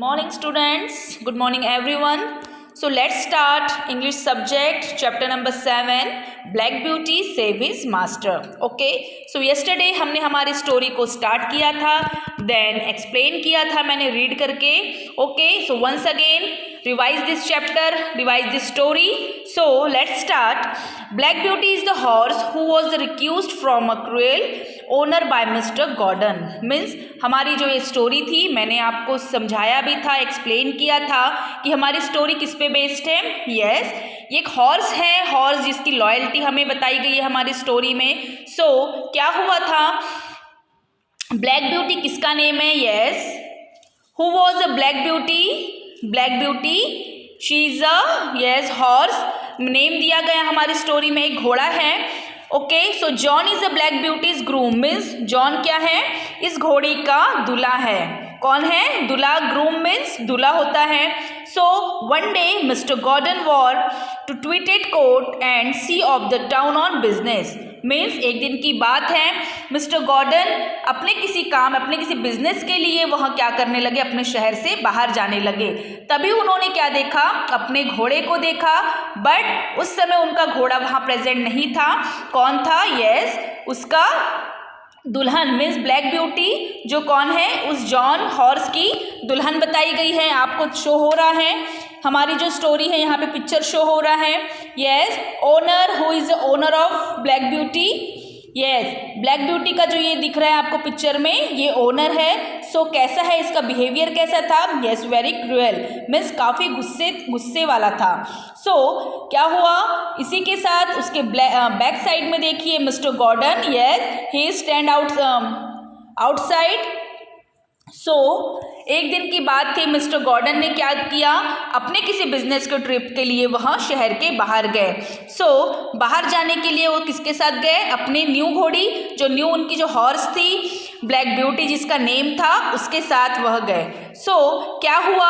morning students, good morning everyone. So let's start English subject chapter number 7 Black Beauty Save His Master. Okay, so yesterday हमने हमारी story को start किया था, then explain किया था मैंने रीड करके. Okay, so once again revise this chapter, revise this story. So let's start. Black Beauty is the horse who was recused from a cruel owner by Mr. Gordon. Means हमारी जो ये story थी मैंने आपको समझाया भी था, एक्सप्लेन किया था कि हमारी स्टोरी किस पे बेस्ड है. यस, ये एक हॉर्स है, हॉर्स जिसकी लॉयल्टी हमें बताई गई है हमारी स्टोरी में. सो क्या हुआ था, ब्लैक ब्यूटी किसका नेम है? Yes, who was a Black Beauty? Black Beauty, she is a yes horse. Name दिया गया हमारी स्टोरी में, एक घोड़ा है. Okay, so John is a Black Beauty's groom. Means John क्या है? इस घोड़ी का दूल्हा है. कौन है? दूल्हा. ग्रूम मीन्स दूल्हा होता है. So one day mister Gordon war to tweeted court and see of the town on business. Means एक दिन की बात है, मिस्टर गॉर्डन अपने किसी काम, अपने किसी बिजनेस के लिए वहाँ क्या करने लगे, अपने शहर से बाहर जाने लगे. तभी उन्होंने क्या देखा? अपने घोड़े को देखा. बट उस समय उनका घोड़ा वहाँ प्रेजेंट नहीं था. कौन था? यस, उसका दुल्हन. मीन्स ब्लैक ब्यूटी जो कौन है? उस जॉन हॉर्स की दुल्हन बताई गई है. आपको शो हो रहा है हमारी जो स्टोरी है, यहाँ पे पिक्चर शो हो रहा है. Yes, owner, who is owner of black beauty? Yes, black beauty का जो ये दिख रहा है आपको पिक्चर में, ये ओनर है. सो कैसा है इसका बिहेवियर, कैसा था? Yes, very cruel. मीन्स काफ़ी गुस्से वाला था. सो क्या हुआ, इसी के साथ उसके बैक साइड में देखिए मिस्टर गॉर्डन. यस, ही स्टैंड आउटसाइड. सो एक दिन की बात थी, मिस्टर गॉर्डन ने क्या किया, अपने किसी बिजनेस के ट्रिप के लिए वहाँ शहर के बाहर गए. सो बाहर जाने के लिए वो किसके साथ गए? अपने न्यू घोड़ी, जो न्यू उनकी जो हॉर्स थी ब्लैक ब्यूटी जिसका नेम था, उसके साथ वह गए. सो क्या हुआ,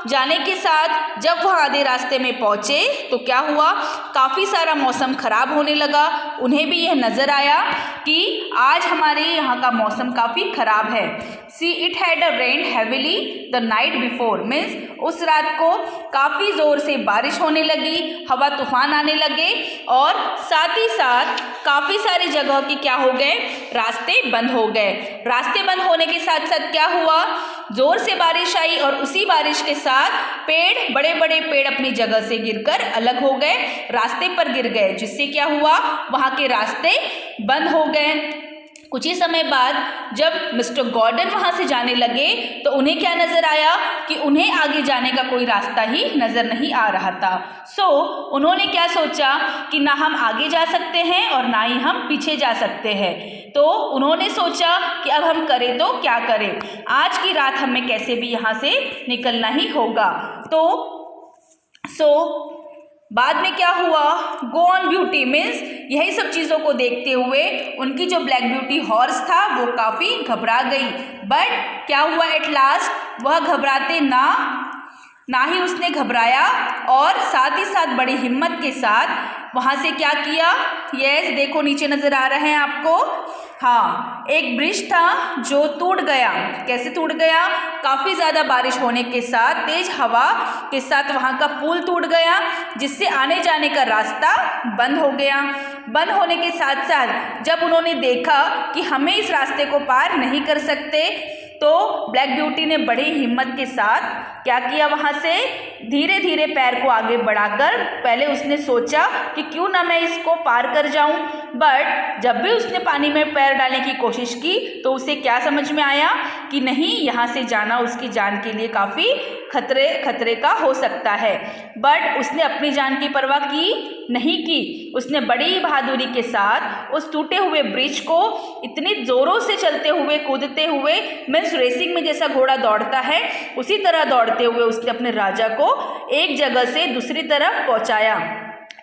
जाने के साथ जब वह आधे रास्ते में पहुँचे तो क्या हुआ, काफ़ी सारा मौसम ख़राब होने लगा. उन्हें भी यह नज़र आया कि आज हमारे यहाँ का मौसम काफ़ी ख़राब है. See it had a rain heavily the night before. Means उस रात को काफ़ी ज़ोर से बारिश होने लगी, हवा तूफान आने लगे और साथ ही साथ काफ़ी सारी जगह की क्या हो गए, रास्ते बंद हो गए. रास्ते बंद होने के साथ साथ क्या हुआ, ज़ोर से बारिश आई और उसी बारिश के साथ पेड़, बड़े बड़े पेड़ अपनी जगह से गिरकर अलग हो गए, रास्ते पर गिर गए, जिससे क्या हुआ, वहाँ के रास्ते बंद हो गए. कुछ ही समय बाद जब मिस्टर गॉर्डन वहाँ से जाने लगे तो उन्हें क्या नज़र आया कि उन्हें आगे जाने का कोई रास्ता ही नज़र नहीं आ रहा था. सो उन्होंने क्या सोचा कि ना हम आगे जा सकते हैं और ना ही हम पीछे जा सकते हैं. तो उन्होंने सोचा कि अब हम करें तो क्या करें, आज की रात हमें कैसे भी यहाँ से निकलना ही होगा. तो बाद में क्या हुआ, गो ऑन ब्यूटी. मीन्स यही सब चीज़ों को देखते हुए उनकी जो ब्लैक ब्यूटी हॉर्स था वो काफ़ी घबरा गई. बट क्या हुआ, एट लास्ट वह घबराते ना ही उसने घबराया और साथ ही साथ बड़ी हिम्मत के साथ वहाँ से क्या किया. यस, देखो नीचे नज़र आ रहे हैं आपको. हाँ, एक ब्रिज था जो टूट गया. कैसे टूट गया, काफ़ी ज़्यादा बारिश होने के साथ, तेज़ हवा के साथ वहाँ का पुल टूट गया, जिससे आने जाने का रास्ता बंद हो गया. बंद होने के साथ साथ जब उन्होंने देखा कि हमें इस रास्ते को पार नहीं कर सकते, तो ब्लैक ब्यूटी ने बड़ी हिम्मत के साथ क्या किया, वहाँ से धीरे धीरे पैर को आगे बढ़ाकर पहले उसने सोचा कि क्यों ना मैं इसको पार कर जाऊं. बट जब भी उसने पानी में पैर डालने की कोशिश की तो उसे क्या समझ में आया कि नहीं, यहाँ से जाना उसकी जान के लिए काफ़ी खतरे का हो सकता है. बट उसने अपनी जान की परवाह की नहीं की. उसने बड़ी बहादुरी के साथ उस टूटे हुए ब्रिज को इतनी ज़ोरों से चलते हुए, कूदते हुए, मीन्स रेसिंग में जैसा घोड़ा दौड़ता है उसी तरह दौड़ते हुए उसने अपने राजा को एक जगह से दूसरी तरफ पहुंचाया.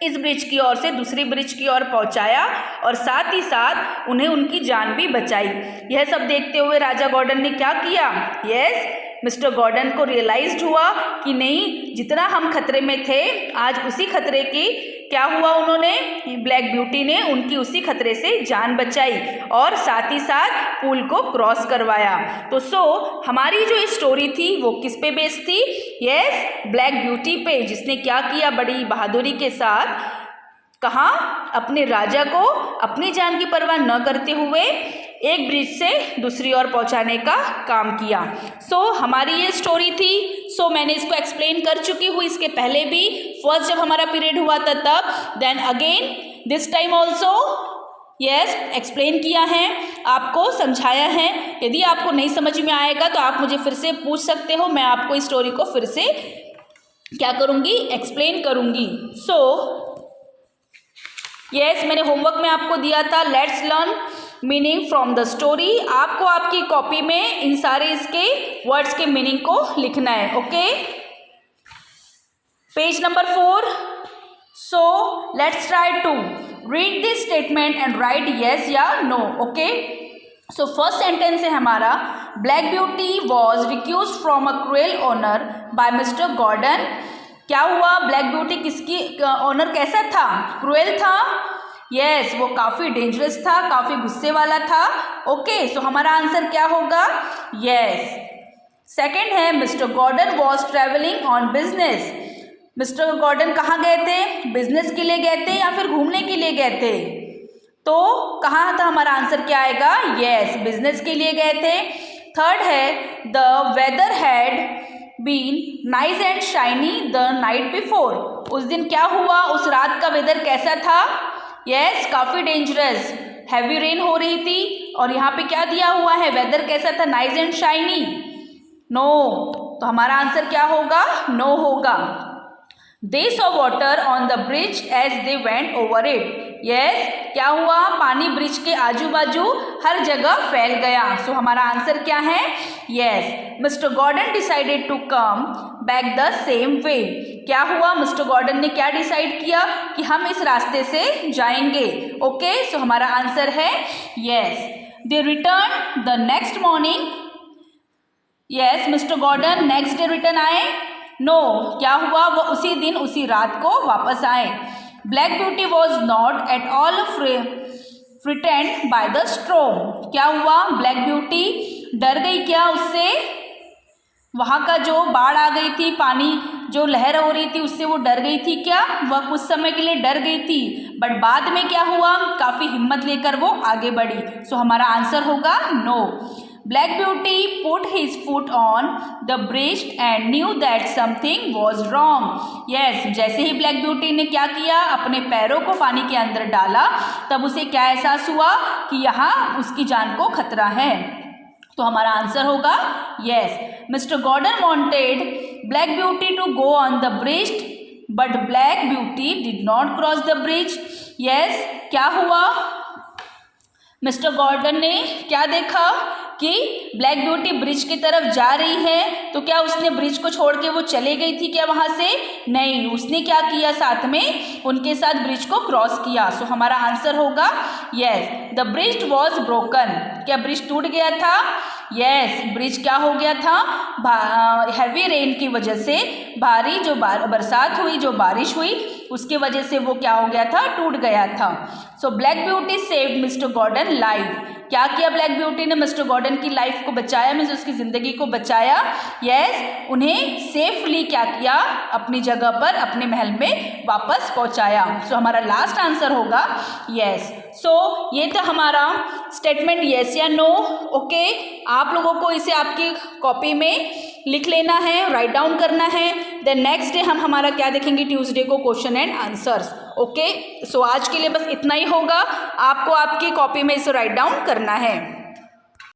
इस ब्रिज की ओर से दूसरी ब्रिज की ओर पहुंचाया और साथ ही साथ उन्हें उनकी जान भी बचाई. यह सब देखते हुए राजा गॉर्डन ने क्या किया, यस, मिस्टर गॉर्डन को रियलाइज्ड हुआ कि नहीं, जितना हम खतरे में थे आज उसी खतरे की क्या हुआ, उन्होंने ब्लैक ब्यूटी ने उनकी उसी खतरे से जान बचाई और साथ ही साथ पुल को क्रॉस करवाया। तो हमारी जो स्टोरी थी वो किस पे बेस्ड थी? यस, ब्लैक ब्यूटी पे, जिसने क्या किया, बड़ी बहादुरी के साथ कहाँ अपने राजा को अपनी जान की परवाह न करते हुए एक ब्रिज से दूसरी ओर पहुंचाने का काम किया। हमारी ये स्टोरी थी। मैंने इसको एक्सप्लेन कर चुकी हूँ इसके पहले भी, फर्स्ट जब हमारा पीरियड हुआ था तब, then again this time also yes explain किया है, आपको समझाया है। यदि आपको नहीं समझ में आएगा तो आप मुझे फिर से पूछ सकते हो, मैं आपको इस स्टोरी को फिर से क्या करूँगी, एक्सप्लेन करूँगी। यस, मैंने होमवर्क में आपको दिया था let's learn meaning from the story. आपको आपकी कॉपी में इन सारे इसके वर्ड्स के मीनिंग को लिखना है। Okay, page number 4। Let's try to read this statement and write yes या नो। ओके, फर्स्ट सेंटेंस है हमारा, black beauty was rescued from a cruel owner by mister Gordon. क्या हुआ, ब्लैक ब्यूटी किसकी ओनर कैसा था? क्रूएल था। Yes, वो काफ़ी डेंजरस था, काफ़ी गुस्से वाला था। ओके, हमारा आंसर क्या होगा? यस। सेकंड है, mister Gordon was travelling on business. Mister Gordon कहाँ गए थे? बिजनेस के लिए गए थे या फिर घूमने के लिए गए थे? तो कहाँ था, हमारा आंसर क्या आएगा? यस, बिजनेस के लिए गए थे। थर्ड है, the weather had been nice and shiny the night before. उस दिन क्या हुआ, उस रात का वेदर कैसा था? यस, काफ़ी डेंजरस, हैवी रेन हो रही थी। और यहाँ पे क्या दिया हुआ है, वेदर कैसा था? Nice and shiny. नो, तो हमारा आंसर क्या होगा? नो होगा। They saw water on the bridge as they went over it. Yes, क्या हुआ, पानी ब्रिज के आजू बाजू हर जगह फैल गया। हमारा आंसर क्या है? Yes, mister Gordon decided to come back the same way. क्या हुआ, मिस्टर गॉर्डन ने क्या डिसाइड किया कि हम इस रास्ते से जाएंगे। ओके, हमारा आंसर है yes. They return the next morning. Yes, mister Gordon next day return आए। नो, क्या हुआ, वो उसी दिन उसी रात को वापस आए। Black beauty was not at all frightened by the storm. क्या हुआ, ब्लैक ब्यूटी डर गई क्या उससे? वहाँ का जो बाढ़ आ गई थी, पानी जो लहर हो रही थी उससे वो डर गई थी क्या? वह कुछ समय के लिए डर गई थी, बट बाद में क्या हुआ, काफ़ी हिम्मत लेकर वो आगे बढ़ी। हमारा आंसर होगा no. Black Beauty put his foot on the bridge and knew that something was wrong. Yes, जैसे ही Black Beauty ने क्या किया, अपने पैरों को पानी के अंदर डाला, तब उसे क्या एहसास हुआ कि यहाँ उसकी जान को खतरा है। तो हमारा आंसर होगा yes. Mr. Gordon wanted Black Beauty to go on the bridge, but Black Beauty did not cross the bridge. Yes, क्या हुआ, मिस्टर गॉर्डन ने क्या देखा कि ब्लैक ब्यूटी ब्रिज की तरफ जा रही है, तो क्या उसने ब्रिज को छोड़ के वो चले गई थी क्या वहाँ से? नहीं, उसने क्या किया, साथ में उनके साथ ब्रिज को क्रॉस किया। हमारा आंसर होगा yes, the bridge was broken. क्या ब्रिज टूट गया था? यस, ब्रिज क्या हो गया था, हैवी रेन की वजह से, भारी जो बरसात हुई, जो बारिश हुई, उसकी वजह से वो क्या हो गया था, टूट गया था। Black Beauty saved mister Gordon life. क्या किया ब्लैक ब्यूटी ने, मिस्टर गॉर्डन की लाइफ को बचाया, मीन्स उसकी ज़िंदगी को बचाया। यस, उन्हें सेफली क्या किया, अपनी जगह पर, अपने महल में वापस पहुंचाया। हमारा लास्ट आंसर होगा यस। ये था हमारा स्टेटमेंट यस या नो। ओके, आप लोगों को इसे आपकी कॉपी में लिख लेना है, राइट डाउन करना है। देन नेक्स्ट डे हम हमारा क्या देखेंगे, ट्यूसडे को क्वेश्चन एंड आंसर्स। ओके, आज के लिए बस इतना ही होगा, आपको आपकी कॉपी में इसे राइट डाउन करना है।